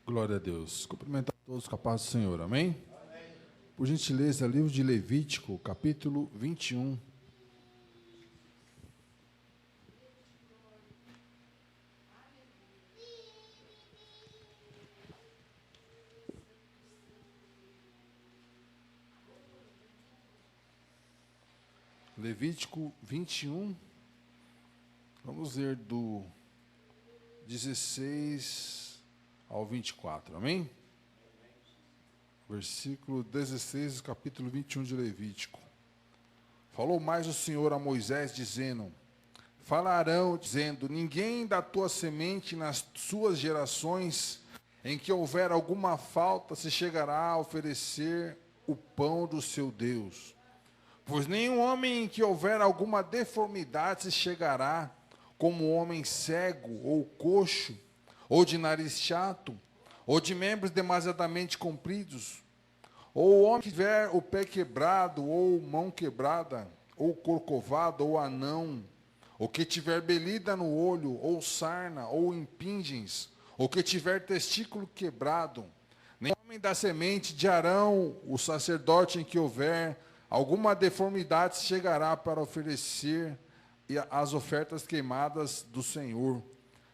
Glória a Deus. Cumprimentar a todos com a paz do Senhor. Amém? Amém. Por gentileza, livro de Levítico, capítulo 21. Levítico 21. Vamos ler do 16 ao 24, amém? Versículo 16, capítulo 21 de Levítico. Falou mais o Senhor a Moisés, dizendo: falarão, dizendo, ninguém da tua semente nas suas gerações, em que houver alguma falta, se chegará a oferecer o pão do seu Deus. Pois nenhum homem em que houver alguma deformidade se chegará, como homem cego ou coxo, ou de nariz chato, ou de membros demasiadamente compridos, ou homem que tiver o pé quebrado, ou mão quebrada, ou corcovado, ou anão, ou que tiver belida no olho, ou sarna, ou impingens, ou que tiver testículo quebrado, nem homem da semente de Arão, o sacerdote em que houver alguma deformidade se chegará para oferecer as ofertas queimadas do Senhor.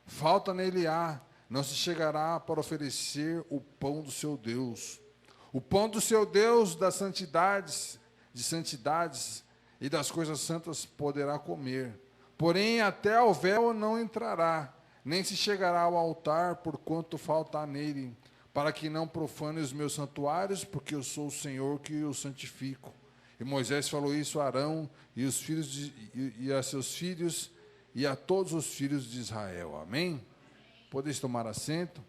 Falta nele há, não se chegará para oferecer o pão do seu Deus. O pão do seu Deus das santidades, de santidades e das coisas santas poderá comer. Porém, até ao véu não entrará, nem se chegará ao altar, porquanto falta nele, para que não profane os meus santuários, porque eu sou o Senhor que o santifico. E Moisés falou isso a Arão e os filhos e a seus filhos e a todos os filhos de Israel. Amém? Podeis tomar assento?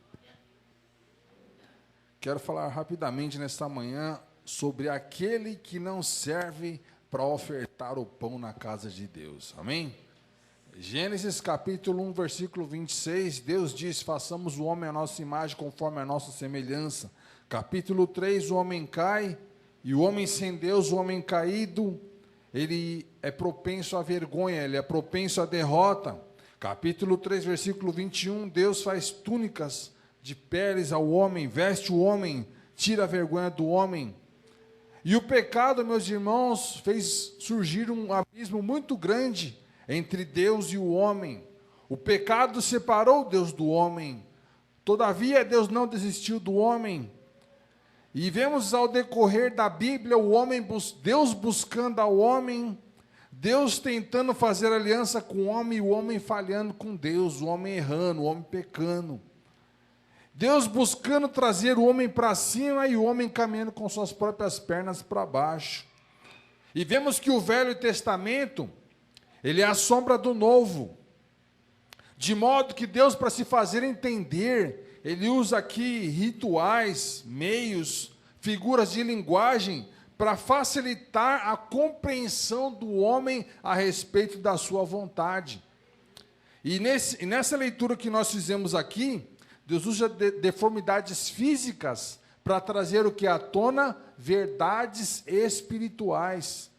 Quero falar rapidamente nesta manhã sobre aquele que não serve para ofertar o pão na casa de Deus. Amém? Gênesis capítulo 1, versículo 26, Deus diz, façamos o homem à nossa imagem, conforme a nossa semelhança. Capítulo 3, o homem cai, e o homem sem Deus, o homem caído, ele é propenso à vergonha, ele é propenso à derrota. Capítulo 3, versículo 21, Deus faz túnicas de peles ao homem, veste o homem, tira a vergonha do homem. E o pecado, meus irmãos, fez surgir um abismo muito grande entre Deus e o homem. O pecado separou Deus do homem. Todavia, Deus não desistiu do homem. E vemos ao decorrer da Bíblia Deus buscando ao homem, Deus tentando fazer aliança com o homem e o homem falhando com Deus, o homem errando, o homem pecando. Deus buscando trazer o homem para cima e o homem caminhando com suas próprias pernas para baixo. E vemos que o Velho Testamento, ele é a sombra do Novo. De modo que Deus, para se fazer entender, ele usa aqui rituais, meios, figuras de linguagem, para facilitar a compreensão do homem a respeito da sua vontade. E nessa leitura que nós fizemos aqui, Deus usa deformidades físicas para trazer o que à tona? Verdades espirituais.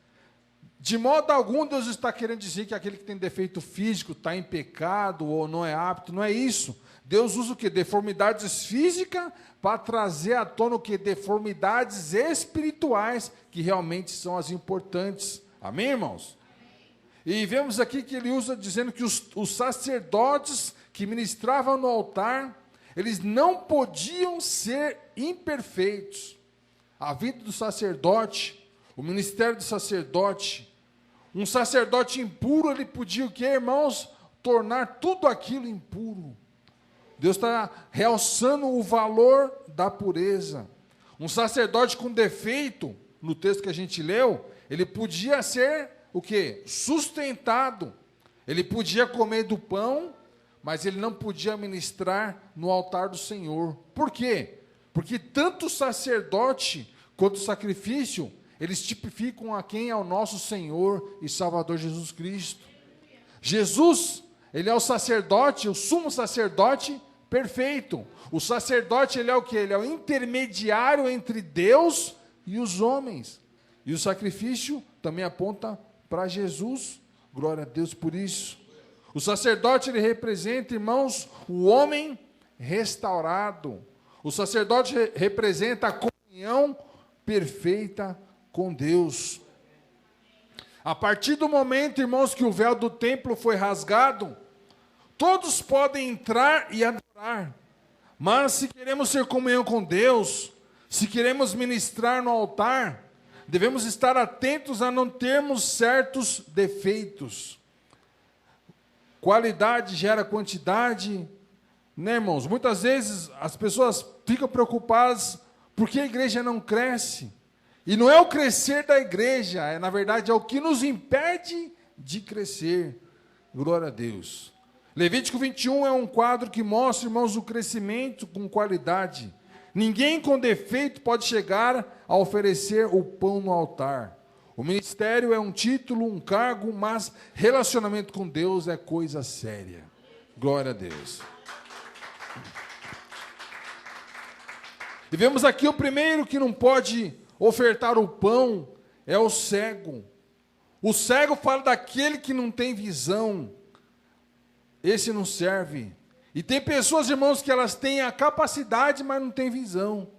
De modo algum, Deus está querendo dizer que aquele que tem defeito físico está em pecado ou não é apto, não é isso. Deus usa o que? Deformidades físicas para trazer à tona o que? Deformidades espirituais, que realmente são as importantes. Amém, irmãos? Amém. E vemos aqui que ele usa dizendo que os sacerdotes que ministravam no altar, eles não podiam ser imperfeitos. A vida do sacerdote, o ministério do sacerdote, um sacerdote impuro, ele podia o que, irmãos? Tornar tudo aquilo impuro. Deus está realçando o valor da pureza. Um sacerdote com defeito, no texto que a gente leu, ele podia ser o quê? Sustentado. Ele podia comer do pão, mas ele não podia ministrar no altar do Senhor. Por quê? Porque tanto o sacerdote quanto o sacrifício, eles tipificam a quem? Ao nosso Senhor e Salvador Jesus Cristo. Jesus, ele é o sacerdote, o sumo sacerdote perfeito. O sacerdote, ele é o quê? Ele é o intermediário entre Deus e os homens. E o sacrifício também aponta para Jesus. Glória a Deus por isso. O sacerdote, ele representa, irmãos, o homem restaurado. O sacerdote representa a comunhão perfeita com Deus. A partir do momento, irmãos, que o véu do templo foi rasgado, todos podem entrar e adorar. Mas se queremos ter comunhão com Deus, se queremos ministrar no altar, devemos estar atentos a não termos certos defeitos. Qualidade gera quantidade, né, irmãos? Muitas vezes as pessoas ficam preocupadas porque a igreja não cresce. E não é o crescer da igreja, na verdade é o que nos impede de crescer. Glória a Deus. Levítico 21 é um quadro que mostra, irmãos, o crescimento com qualidade. Ninguém com defeito pode chegar a oferecer o pão no altar. O ministério é um título, um cargo, mas relacionamento com Deus é coisa séria. Glória a Deus. E vemos aqui o primeiro que não pode ofertar o pão é o cego. O cego fala daquele que não tem visão. Esse não serve. E tem pessoas, irmãos, que elas têm a capacidade, mas não têm visão.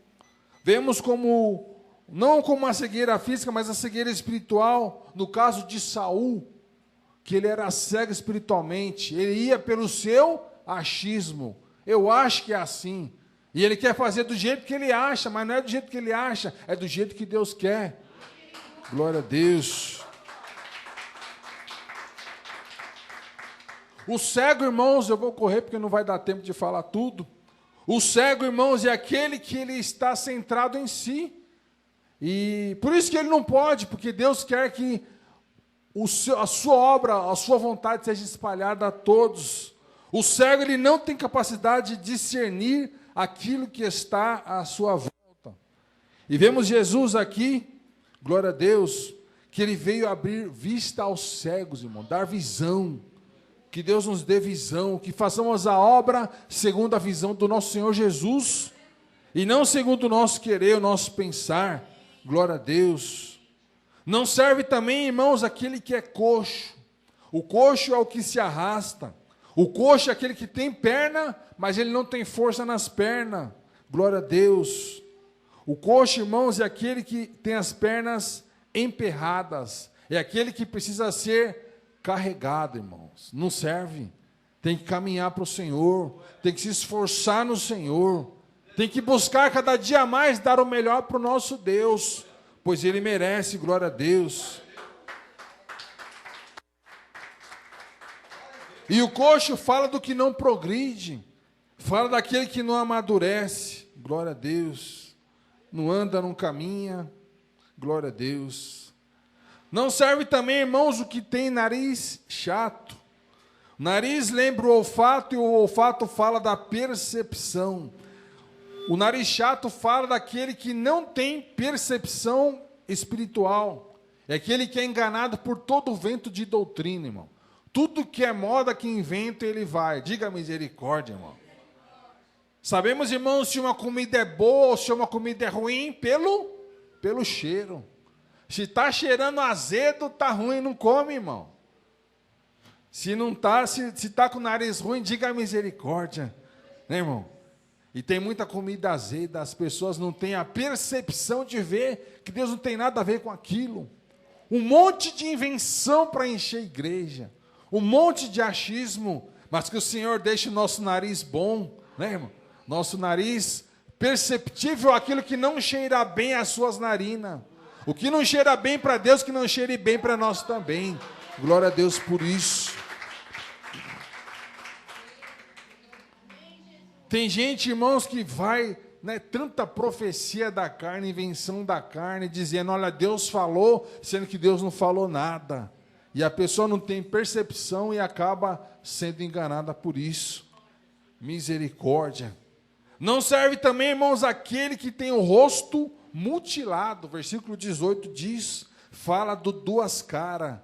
Vemos como, não como a cegueira física, mas a cegueira espiritual, no caso de Saul, que ele era cego espiritualmente. Ele ia pelo seu achismo. Eu acho que é assim. E ele quer fazer do jeito que ele acha, mas não é do jeito que ele acha, é do jeito que Deus quer. Glória a Deus. O cego, irmãos, eu vou correr porque não vai dar tempo de falar tudo. O cego, irmãos, é aquele que ele está centrado em si. E por isso que ele não pode, porque Deus quer que a sua obra, a sua vontade seja espalhada a todos. O cego, ele não tem capacidade de discernir aquilo que está à sua volta. E vemos Jesus aqui, glória a Deus, que ele veio abrir vista aos cegos, irmão, dar visão. Que Deus nos dê visão, que façamos a obra segundo a visão do nosso Senhor Jesus, e não segundo o nosso querer, o nosso pensar. Glória a Deus. Não serve também, irmãos, aquele que é coxo. O coxo é o que se arrasta. O coxo é aquele que tem perna, mas ele não tem força nas pernas. Glória a Deus. O coxo, irmãos, é aquele que tem as pernas emperradas. É aquele que precisa ser carregado, irmãos. Não serve. Tem que caminhar para o Senhor. Tem que se esforçar no Senhor. Tem que buscar cada dia mais dar o melhor para o nosso Deus. Pois Ele merece, glória a Deus. E o coxo fala do que não progride, fala daquele que não amadurece, glória a Deus, não anda, não caminha, glória a Deus. Não serve também, irmãos, o que tem nariz chato. O nariz lembra o olfato e o olfato fala da percepção. O nariz chato fala daquele que não tem percepção espiritual, é aquele que é enganado por todo o vento de doutrina, irmão. Tudo que é moda que inventa, ele vai. Diga misericórdia, irmão. Sabemos, irmãos, se uma comida é boa ou se uma comida é ruim pelo cheiro. Se está cheirando azedo, está ruim, não come, irmão. Se não está, se está com o nariz ruim, diga misericórdia. Né, irmão? E tem muita comida azeda, as pessoas não têm a percepção de ver que Deus não tem nada a ver com aquilo. Um monte de invenção para encher a igreja. Um monte de achismo, mas que o Senhor deixe o nosso nariz bom, né, irmão? Nosso nariz perceptível àquilo que não cheira bem às suas narinas. O que não cheira bem para Deus, que não cheire bem para nós também. Glória a Deus por isso. Tem gente, irmãos, que vai, né, tanta profecia da carne, invenção da carne, dizendo, olha, Deus falou, sendo que Deus não falou nada. E a pessoa não tem percepção e acaba sendo enganada por isso. Misericórdia. Não serve também, irmãos, aquele que tem o rosto mutilado. Versículo 18 diz, fala do duas caras.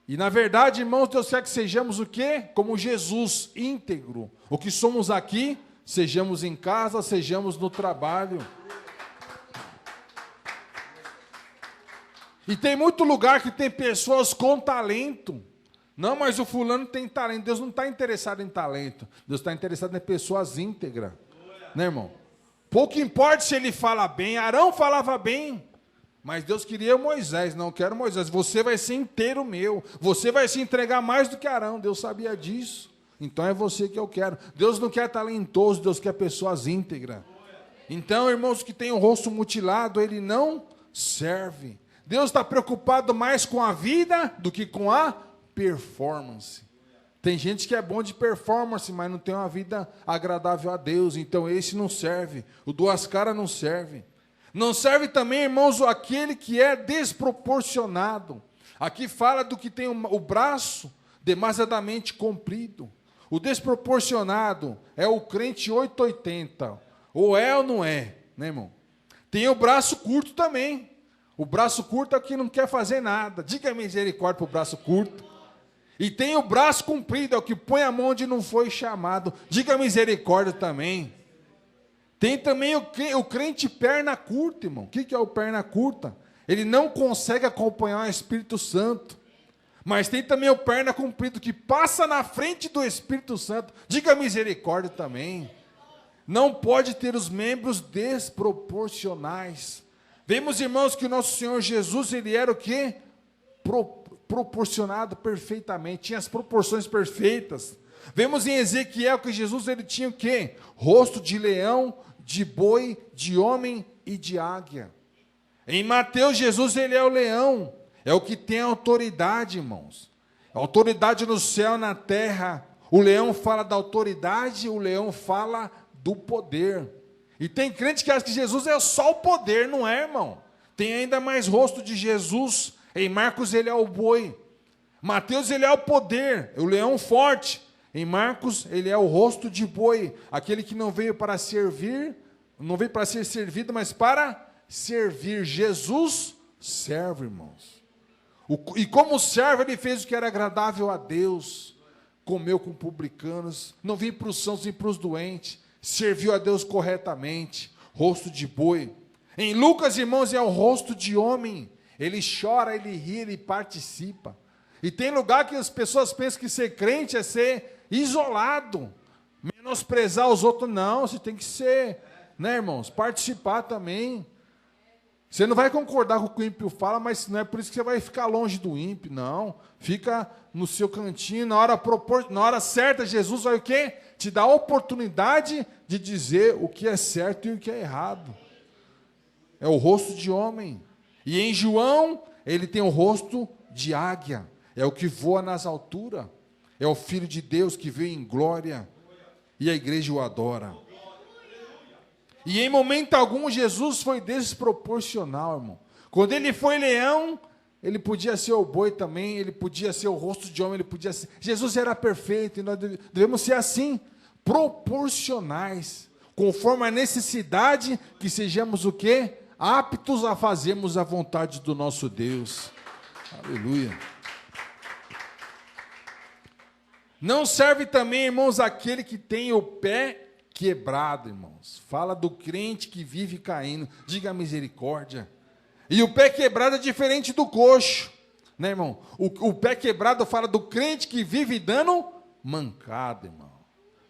E na verdade, irmãos, Deus quer que sejamos o quê? Como Jesus, íntegro. O que somos aqui, sejamos em casa, sejamos no trabalho. E tem muito lugar que tem pessoas com talento. Não, mas o fulano tem talento. Deus não está interessado em talento. Deus está interessado em pessoas íntegras. Né, irmão? Pouco importa se ele fala bem. Arão falava bem. Mas Deus queria Moisés. Não quero Moisés. Você vai ser inteiro meu. Você vai se entregar mais do que Arão. Deus sabia disso. Então é você que eu quero. Deus não quer talentoso. Deus quer pessoas íntegras. Então, irmãos, que tem o rosto mutilado, ele não serve. Deus está preocupado mais com a vida do que com a performance. Tem gente que é bom de performance, mas não tem uma vida agradável a Deus. Então esse não serve. O duas caras não serve. Não serve também, irmãos, aquele que é desproporcionado. Aqui fala do que tem o braço demasiadamente comprido. O desproporcionado é o crente 880. Ou é ou não é, né, irmão? Tem o braço curto também. O braço curto é o que não quer fazer nada. Diga misericórdia para o braço curto. E tem o braço comprido, é o que põe a mão onde não foi chamado. Diga misericórdia também. Tem também o crente perna curta, irmão. O que é o perna curta? Ele não consegue acompanhar o Espírito Santo. Mas tem também o perna comprido, que passa na frente do Espírito Santo. Diga misericórdia também. Não pode ter os membros desproporcionais. Vemos, irmãos, que o nosso Senhor Jesus, ele era o quê? Proporcionado perfeitamente, tinha as proporções perfeitas. Vemos em Ezequiel que Jesus, ele tinha o quê? Rosto de leão, de boi, de homem e de águia. Em Mateus, Jesus, ele é o leão, é o que tem autoridade, irmãos. Autoridade no céu, na terra. O leão fala da autoridade, o leão fala do poder. E tem crente que acha que Jesus é só o poder, não é, irmão? Tem ainda mais rosto de Jesus. Em Marcos ele é o boi. Mateus ele é o poder, o leão forte. Em Marcos ele é o rosto de boi, aquele que não veio para servir, não veio para ser servido, mas para servir. Jesus serve, irmãos. E como servo, ele fez o que era agradável a Deus. Comeu com publicanos, não veio para os sãos nem para os doentes. Serviu a Deus corretamente, rosto de boi. Em Lucas, irmãos, é o rosto de homem. Ele chora, ele ri, ele participa. E tem lugar que as pessoas pensam que ser crente é ser isolado, menosprezar os outros. Não, você tem que ser, né, irmãos? Participar também. Você não vai concordar com o que o ímpio fala, mas não é por isso que você vai ficar longe do ímpio, não. Fica no seu cantinho, na hora certa, Jesus vai o quê? Te dá a oportunidade de dizer o que é certo e o que é errado. É o rosto de homem. E em João, ele tem o rosto de águia. É o que voa nas alturas. É o Filho de Deus que veio em glória. E a igreja o adora. E em momento algum, Jesus foi desproporcional, irmão. Quando ele foi leão, ele podia ser o boi também, ele podia ser o rosto de homem, ele podia ser... Jesus era perfeito, e nós devemos ser assim, proporcionais, conforme a necessidade, que sejamos o quê? Aptos a fazermos a vontade do nosso Deus. Aleluia. Não serve também, irmãos, aquele que tem o pé quebrado, irmãos. Fala do crente que vive caindo. Diga a misericórdia. E o pé quebrado é diferente do coxo, né, irmão? O pé quebrado fala do crente que vive dando mancada, irmão.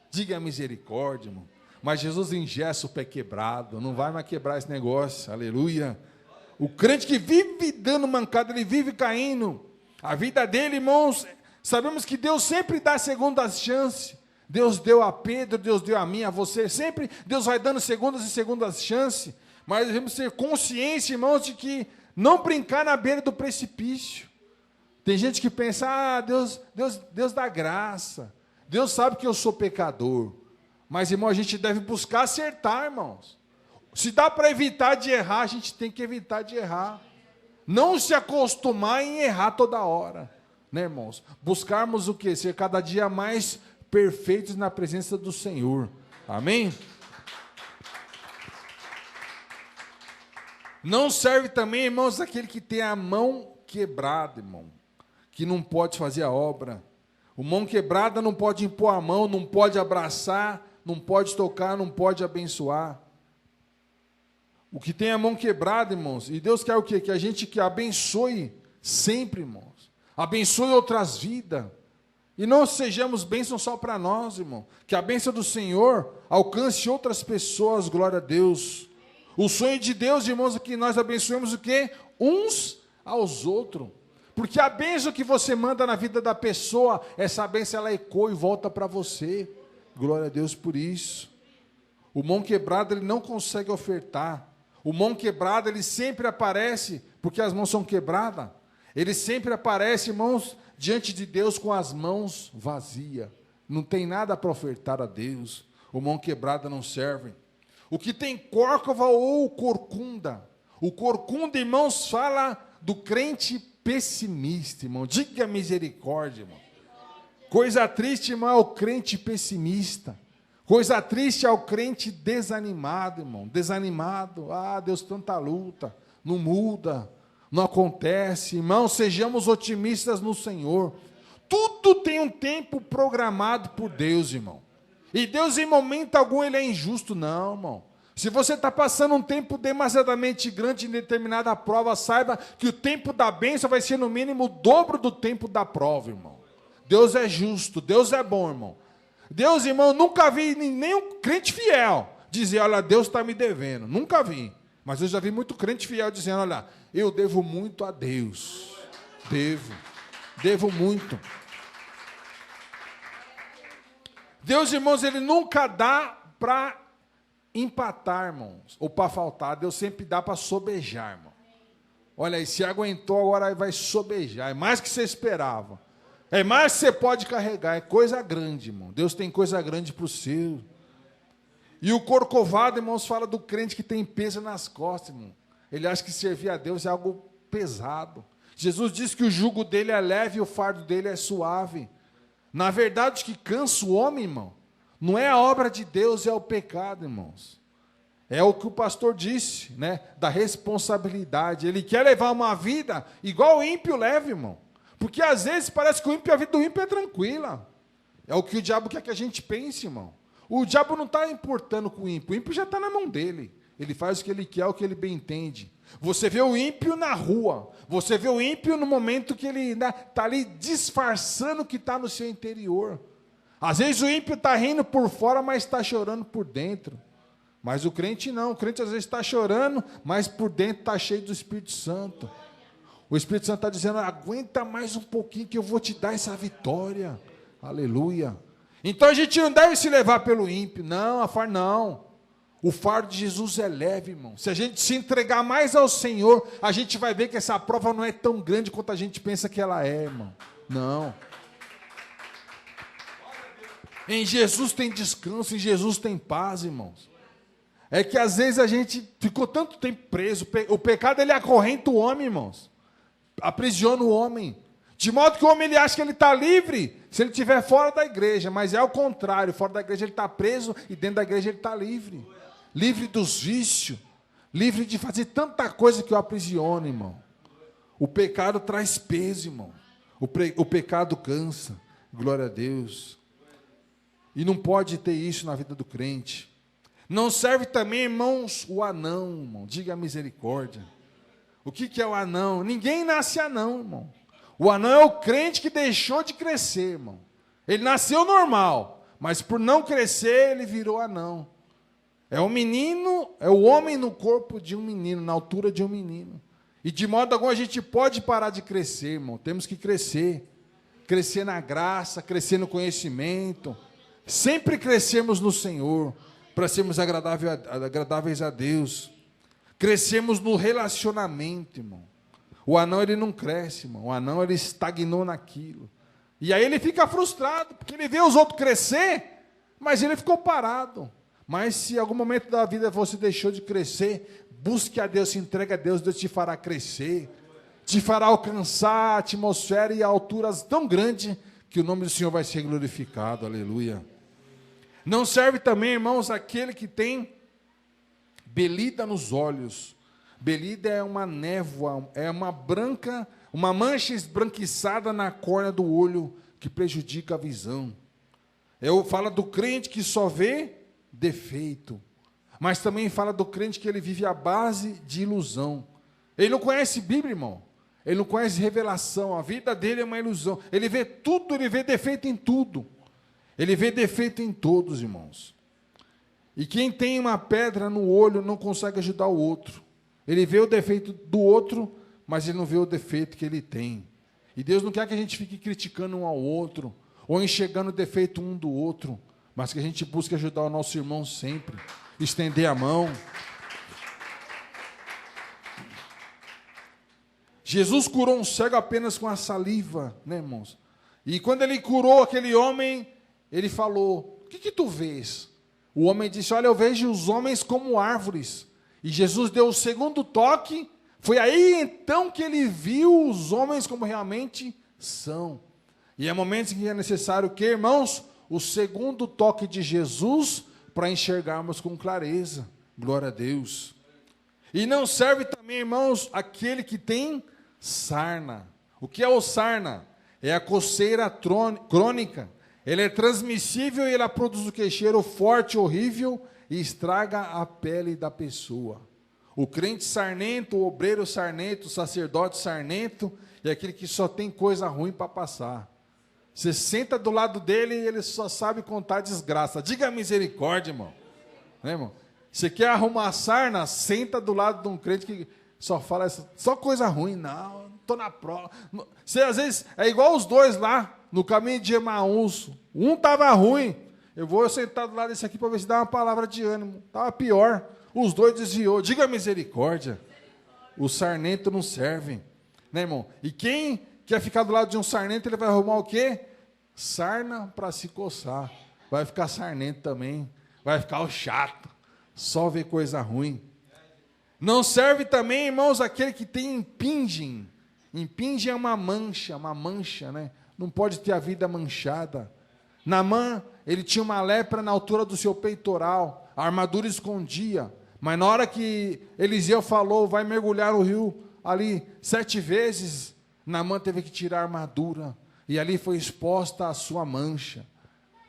Diga a misericórdia, irmão. Mas Jesus engessa o pé quebrado. Não vai mais quebrar esse negócio. Aleluia. O crente que vive dando mancada, ele vive caindo. A vida dele, irmãos, sabemos que Deus sempre dá segundas chances. Deus deu a Pedro, Deus deu a mim, a você. Sempre Deus vai dando segundas e segundas chances. Mas devemos ter consciência, irmãos, de que não brincar na beira do precipício. Tem gente que pensa, Deus dá graça. Deus sabe que eu sou pecador. Mas, irmão, a gente deve buscar acertar, irmãos. Se dá para evitar de errar, a gente tem que evitar de errar. Não se acostumar em errar toda hora. Né, irmãos? Buscarmos o quê? Ser cada dia mais perfeitos na presença do Senhor. Amém? Não serve também, irmãos, aquele que tem a mão quebrada, irmão, que não pode fazer a obra. O mão quebrada não pode impor a mão, não pode abraçar, não pode tocar, não pode abençoar. O que tem a mão quebrada, irmãos, e Deus quer o quê? Que a gente que abençoe sempre, irmãos. Abençoe outras vidas. E não sejamos bênçãos só para nós, irmão. Que a bênção do Senhor alcance outras pessoas, glória a Deus. O sonho de Deus, irmãos, é que nós abençoemos o quê? Uns aos outros. Porque a bênção que você manda na vida da pessoa, essa bênção ela ecoa e volta para você. Glória a Deus por isso. O mão quebrada ele não consegue ofertar. O mão quebrada ele sempre aparece, porque as mãos são quebradas. Ele sempre aparece, irmãos, diante de Deus com as mãos vazias. Não tem nada para ofertar a Deus. O mão quebrada não serve. O que tem córcova ou corcunda. O corcunda, irmãos, fala do crente pessimista, irmão. Diga misericórdia, irmão. Coisa triste, irmão, é o crente pessimista. Coisa triste é o crente desanimado, irmão. Desanimado. Ah, Deus, tanta luta. Não muda. Não acontece. Irmão, sejamos otimistas no Senhor. Tudo tem um tempo programado por Deus, irmão. E Deus, em momento algum, ele é injusto. Não, irmão. Se você está passando um tempo demasiadamente grande em determinada prova, saiba que o tempo da bênção vai ser no mínimo o dobro do tempo da prova, irmão. Deus é justo, Deus é bom, irmão. Deus, irmão, nunca vi nenhum crente fiel dizer, olha, Deus está me devendo. Nunca vi. Mas eu já vi muito crente fiel dizendo, olha, eu devo muito a Deus. Devo muito. Deus, irmãos, ele nunca dá para empatar, irmãos, ou para faltar. Deus sempre dá para sobejar, irmão. Olha aí, se aguentou, agora vai sobejar. É mais que você esperava. É mais que você pode carregar. É coisa grande, irmão. Deus tem coisa grande para o seu. E o corcovado, irmãos, fala do crente que tem peso nas costas, irmão. Ele acha que servir a Deus é algo pesado. Jesus disse que o jugo dele é leve e o fardo dele é suave. Na verdade, o que cansa o homem, irmão, não é a obra de Deus, é o pecado, irmãos. É o que o pastor disse, né? Da responsabilidade. Ele quer levar uma vida igual o ímpio leva, irmão. Porque às vezes parece que a vida do ímpio é tranquila. É o que o diabo quer que a gente pense, irmão. O diabo não está importando com o ímpio já está na mão dele. Ele faz o que ele quer, o que ele bem entende. Você vê o ímpio na rua. Você vê o ímpio no momento que ele está ali disfarçando o que está no seu interior. Às vezes o ímpio está rindo por fora, mas está chorando por dentro. Mas o crente não. O crente às vezes está chorando, mas por dentro está cheio do Espírito Santo. O Espírito Santo está dizendo, aguenta mais um pouquinho que eu vou te dar essa vitória. Aleluia. Então a gente não deve se levar pelo ímpio. Não, não. O fardo de Jesus é leve, irmão. Se a gente se entregar mais ao Senhor, a gente vai ver que essa prova não é tão grande quanto a gente pensa que ela é, irmão. Não. Em Jesus tem descanso, em Jesus tem paz, irmãos. É que às vezes a gente ficou tanto tempo preso. O pecado ele acorrenta o homem, irmãos. Aprisiona o homem. De modo que o homem ele acha que ele está livre se ele estiver fora da igreja. Mas é ao contrário. Fora da igreja ele está preso e dentro da igreja ele está livre. Livre dos vícios. Livre de fazer tanta coisa que o aprisiona, irmão. O pecado traz peso, irmão. O pecado cansa. Glória a Deus. E não pode ter isso na vida do crente. Não serve também, irmãos, o anão, irmão. Diga a misericórdia. O que é o anão? Ninguém nasce anão, irmão. O anão é o crente que deixou de crescer, irmão. Ele nasceu normal, mas por não crescer, ele virou anão. É o menino, é o homem no corpo de um menino, na altura de um menino. E de modo algum a gente pode parar de crescer, irmão. Temos que crescer. Crescer na graça, crescer no conhecimento. Sempre crescemos no Senhor, para sermos agradáveis a Deus. Crescemos no relacionamento, irmão. O anão, ele não cresce, irmão. O anão, ele estagnou naquilo. E aí ele fica frustrado, porque ele vê os outros crescer, mas ele ficou parado. Mas se em algum momento da vida você deixou de crescer, busque a Deus, se entregue a Deus, Deus te fará crescer, te fará alcançar a atmosfera e alturas tão grandes que o nome do Senhor vai ser glorificado. Aleluia. Não serve também, irmãos, aquele que tem belida nos olhos. Belida é uma névoa, é uma mancha esbranquiçada na córnea do olho que prejudica a visão. Fala do crente que só vê defeito, mas também fala do crente que ele vive à base de ilusão. Ele não conhece Bíblia, irmão. Ele não conhece revelação, a vida dele é uma ilusão. Ele vê tudo, ele vê defeito em tudo. Ele vê defeito em todos, irmãos. E quem tem uma pedra no olho não consegue ajudar o outro. Ele vê o defeito do outro, mas ele não vê o defeito que ele tem. E Deus não quer que a gente fique criticando um ao outro, ou enxergando o defeito um do outro, mas que a gente busque ajudar o nosso irmão sempre, estender a mão. Jesus curou um cego apenas com a saliva, né, irmãos? E quando ele curou aquele homem, ele falou: o que tu vês? O homem disse: olha, eu vejo os homens como árvores. E Jesus deu o segundo toque. Foi aí então que ele viu os homens como realmente são. E é momentos em que é necessário que, irmãos, o segundo toque de Jesus para enxergarmos com clareza. Glória a Deus. E não serve também, irmãos, aquele que tem sarna. O que é o sarna? É a coceira crônica. Ela é transmissível e ela produz o cheiro forte, horrível e estraga a pele da pessoa. O crente sarnento, o obreiro sarnento, o sacerdote sarnento é aquele que só tem coisa ruim para passar. Você senta do lado dele e ele só sabe contar desgraça. Diga misericórdia, irmão. Né, irmão? Você quer arrumar sarna? Senta do lado de um crente que só fala só coisa ruim. Não, estou na prova. Você, às vezes, é igual os dois lá, no caminho de Emaús. Um estava ruim. Eu vou sentar do lado desse aqui para ver se dá uma palavra de ânimo. Estava pior. Os dois desviou. Diga misericórdia. O sarnento não serve. Né, irmão? E quem quer ficar do lado de um sarnento, ele vai arrumar o quê? Sarna para se coçar. Vai ficar sarnento também. Vai ficar o chato. Só ver coisa ruim. Não serve também, irmãos, aquele que tem impingem. Impingem é uma mancha, né? Não pode ter a vida manchada. Naamã, ele tinha uma lepra na altura do seu peitoral. A armadura escondia. Mas na hora que Eliseu falou, vai mergulhar no rio ali 7 vezes, Naamã teve que tirar a armadura. E ali foi exposta a sua mancha.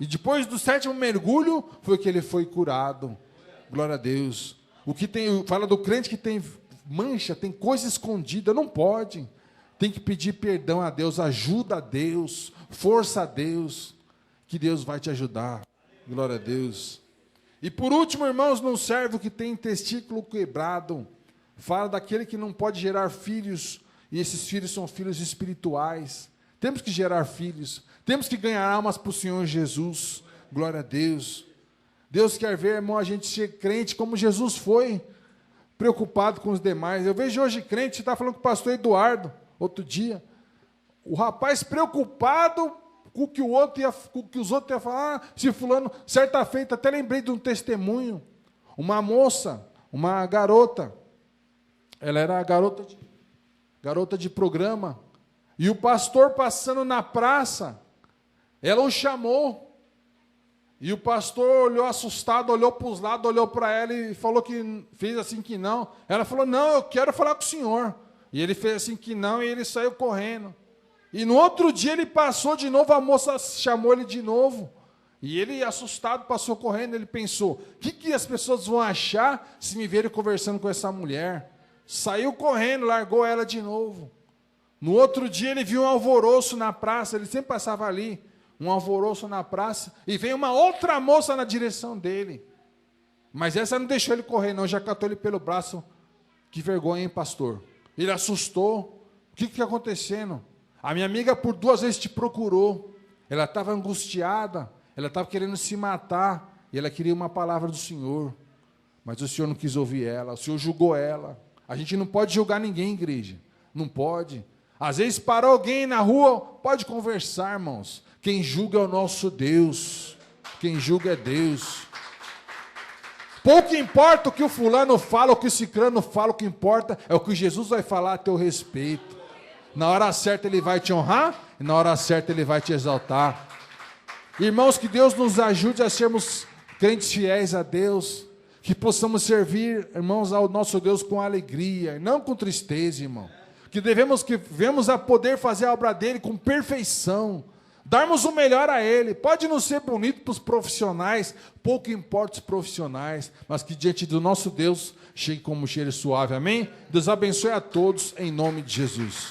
E depois do 7º mergulho, foi que ele foi curado. Glória a Deus. O que tem, fala do crente que tem mancha, tem coisa escondida, não pode. Tem que pedir perdão a Deus, ajuda a Deus, força a Deus, que Deus vai te ajudar. Glória a Deus. E por último, irmãos, não serve o que tem testículo quebrado. Fala daquele que não pode gerar filhos, e esses filhos são filhos espirituais. Temos que gerar filhos, temos que ganhar almas para o Senhor Jesus. Glória a Deus. Deus quer ver, irmão, a gente ser crente como Jesus foi, preocupado com os demais. Eu vejo hoje crente, você está falando com o pastor Eduardo, outro dia, o rapaz preocupado com o que o outro com o que os outros iam falar. Se fulano, certa feita, até lembrei de um testemunho, uma moça, uma garota, ela era garota de programa, e o pastor passando na praça, ela o chamou, e o pastor olhou assustado, olhou para os lados, olhou para ela e falou que fez assim que não. Ela falou: não, eu quero falar com o senhor. E ele fez assim que não, e ele saiu correndo. E no outro dia ele passou de novo, a moça chamou ele de novo. E ele, assustado, passou correndo. Ele pensou: o que as pessoas vão achar se me verem conversando com essa mulher? Saiu correndo, largou ela de novo. No outro dia ele viu um alvoroço na praça, ele sempre passava ali. Um alvoroço na praça, e veio uma outra moça na direção dele. Mas essa não deixou ele correr, não, já catou ele pelo braço. Que vergonha, hein, pastor? Ele assustou. O que está acontecendo? A minha amiga por 2 vezes te procurou. Ela estava angustiada, ela estava querendo se matar, e ela queria uma palavra do Senhor. Mas o Senhor não quis ouvir ela, o Senhor julgou ela. A gente não pode julgar ninguém, igreja. Não pode. Às vezes parou alguém na rua, pode conversar, irmãos. Quem julga é o nosso Deus. Quem julga é Deus. Pouco importa o que o fulano fala, o que o ciclano fala, o que importa é o que Jesus vai falar a teu respeito. Na hora certa ele vai te honrar, e na hora certa ele vai te exaltar. Irmãos, que Deus nos ajude a sermos crentes fiéis a Deus, que possamos servir, irmãos, ao nosso Deus com alegria, e não com tristeza, irmão. Que devemos a poder fazer a obra dele com perfeição, darmos o melhor a Ele. Pode não ser bonito para os profissionais, pouco importa os profissionais, mas que diante do nosso Deus chegue como cheiro suave, amém? Deus abençoe a todos, em nome de Jesus.